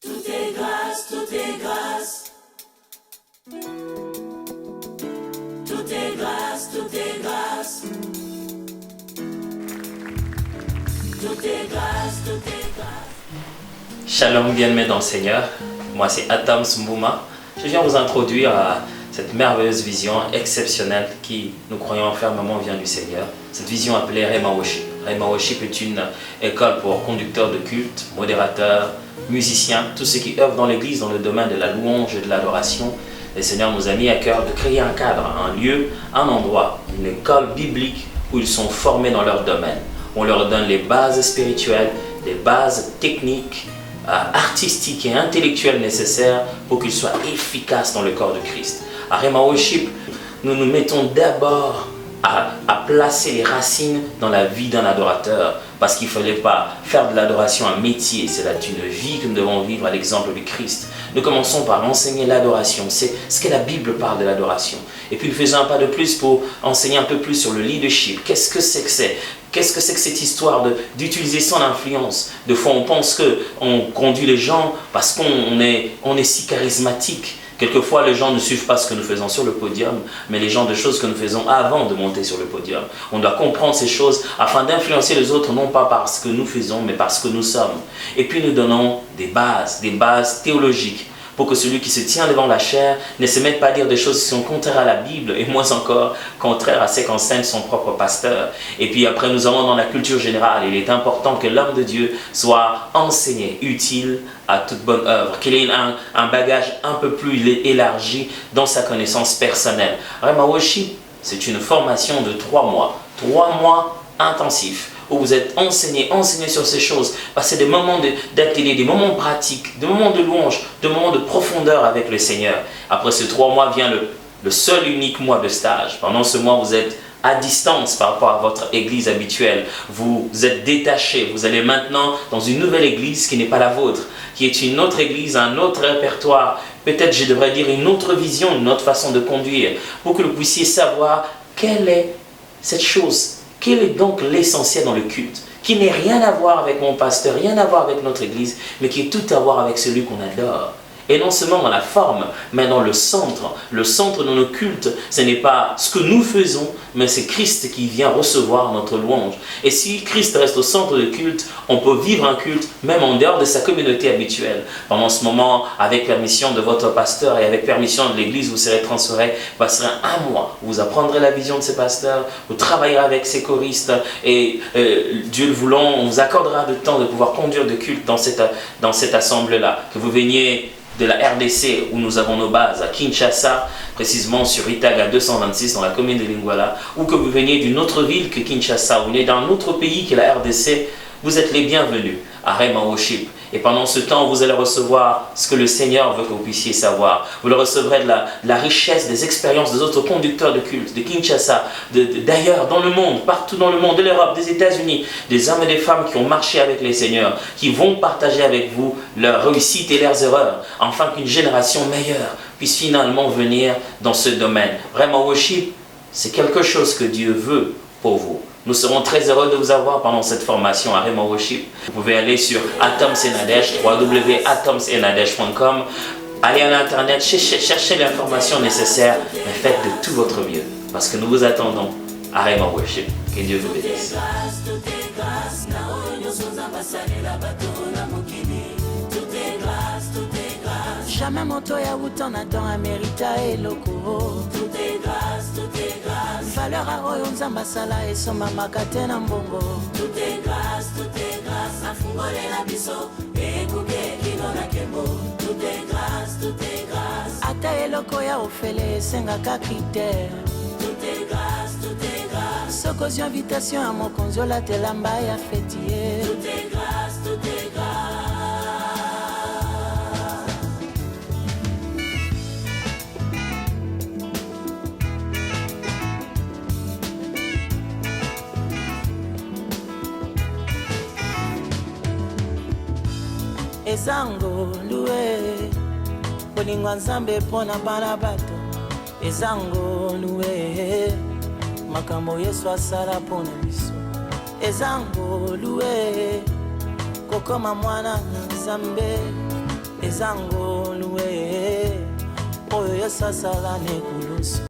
Tout est grâce, tout est grâce. Tout est grâce, tout est grâce. Tout est grâce, tout est grâce. Shalom, bien-aimés dans le Seigneur. Moi, c'est Atam Mbouma. Je viens vous introduire à cette merveilleuse vision exceptionnelle qui, nous croyons fermement, vient du Seigneur. Cette vision appelée Rhema Worship. Rhema Worship est une école pour conducteurs de culte, modérateurs, musiciens, tous ceux qui œuvrent dans l'Église dans le domaine de la louange et de l'adoration. Le Seigneur nous a mis à cœur de créer un cadre, un lieu, un endroit, une école biblique où ils sont formés dans leur domaine. On leur donne les bases spirituelles, les bases techniques, artistiques et intellectuelles nécessaires pour qu'ils soient efficaces dans le corps de Christ. À Rhema Worship, nous nous mettons d'abord à placer les racines dans la vie d'un adorateur, parce qu'il ne fallait pas faire de l'adoration un métier, c'est une vie que nous devons vivre à l'exemple du Christ. Nous commençons par enseigner l'adoration, c'est ce que la Bible parle de l'adoration. Et puis nous faisons un pas de plus pour enseigner un peu plus sur le leadership. Qu'est-ce que c'est que cette histoire d'utiliser son influence? De fois on pense qu'on conduit les gens parce qu'on est si charismatique. Quelquefois, les gens ne suivent pas ce que nous faisons sur le podium, mais les gens de choses que nous faisons avant de monter sur le podium. On doit comprendre ces choses afin d'influencer les autres, non pas par ce que nous faisons, mais par ce que nous sommes. Et puis nous donnons des bases théologiques, pour que celui qui se tient devant la chair ne se mette pas à dire des choses qui sont contraires à la Bible, et moins encore contraires à ce qu'enseigne son propre pasteur. Et puis après, nous allons dans la culture générale. Il est important que l'homme de Dieu soit enseigné, utile à toute bonne œuvre, qu'il ait un bagage un peu plus élargi dans sa connaissance personnelle. Rhema Worship, c'est une formation de 3 mois. 3 mois intensifs, où vous êtes enseigné sur ces choses, passez des moments d'atelier, des moments pratiques, des moments de louange, des moments de profondeur avec le Seigneur. Après ces 3 mois vient le seul unique mois de stage. Pendant ce mois, vous êtes à distance par rapport à votre église habituelle. Vous êtes détaché. Vous allez maintenant dans une nouvelle église qui n'est pas la vôtre, qui est une autre église, un autre répertoire, peut-être je devrais dire une autre vision, une autre façon de conduire, pour que vous puissiez savoir quelle est cette chose. Quel est donc l'essentiel dans le culte, qui n'est rien à voir avec mon pasteur, rien à voir avec notre église, mais qui est tout à voir avec celui qu'on adore. Et non seulement dans la forme, mais dans le centre. Le centre de nos cultes, ce n'est pas ce que nous faisons, mais c'est Christ qui vient recevoir notre louange. Et si Christ reste au centre du culte, on peut vivre un culte même en dehors de sa communauté habituelle. Pendant ce moment, avec permission de votre pasteur et avec permission de l'église, vous serez transféré, passerez 1 mois. Vous apprendrez la vision de ces pasteurs, vous travaillerez avec ces choristes et Dieu le voulant, on vous accordera le temps de pouvoir conduire de culte dans cette assemblée-là. Que vous veniez de la RDC où nous avons nos bases à Kinshasa, précisément sur Itaga 226 dans la commune de Lingwala, ou que vous veniez d'une autre ville que Kinshasa, ou vous venez d'un autre pays que la RDC, vous êtes les bienvenus à Rhema Worship. Et pendant ce temps, vous allez recevoir ce que le Seigneur veut que vous puissiez savoir. Vous le recevrez de la richesse des expériences des autres conducteurs de culte, de Kinshasa, d'ailleurs, dans le monde, partout dans le monde, de l'Europe, des États-Unis, des hommes et des femmes qui ont marché avec les Seigneurs, qui vont partager avec vous leurs réussites et leurs erreurs, afin qu'une génération meilleure puisse finalement venir dans ce domaine. Rhema Worship, c'est quelque chose que Dieu veut pour vous. Nous serons très heureux de vous avoir pendant cette formation à Rhema Worship. Vous pouvez aller sur Atomsenadesh, www.atomsenadesh.com. Allez à l'internet, cherchez l'information nécessaire, mais faites de tout votre mieux. Parce que nous vous attendons à Rhema Worship. Que Dieu vous bénisse. Jamais moto ya utana dans Amerita et loco. Tout est grâce, tout est grâce. Valeur à oyo nzamba sala et soma makate na mbongo. Tout est grâce, tout est grâce. Afungole la biso, ekuke kino na kembo. Tout est grâce, tout est grâce. Ata eloko ya ofele senga ka critère. Tout est grâce, tout est grâce. Sokozi invitation à mon konzo la telamba ya fêtier. Tout est grâce, tout est grâce. Ezango luwe Bolingwa nzambe pona bana bato Ezango luwe Makambo Yesu asala pona biso Ezango luwe Kokoma mwana na nzambe ezangolue oyo yosasala nekulusu